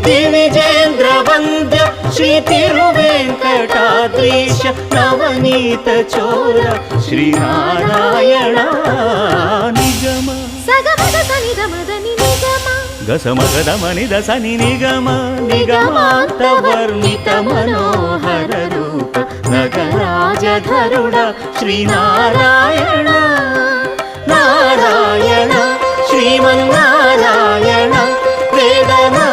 दिविजेन्द्र वन्द्य श्री तिरुवेङ्कटाद्रीश नवनीत चोर श्रीनारायण निगम गसमगदमनिद सनि निगम निगमान्तवर्णित मनोहर रूप नगराजधरुड श्रीनारायण नारायण श्रीमन्नारायण वेदना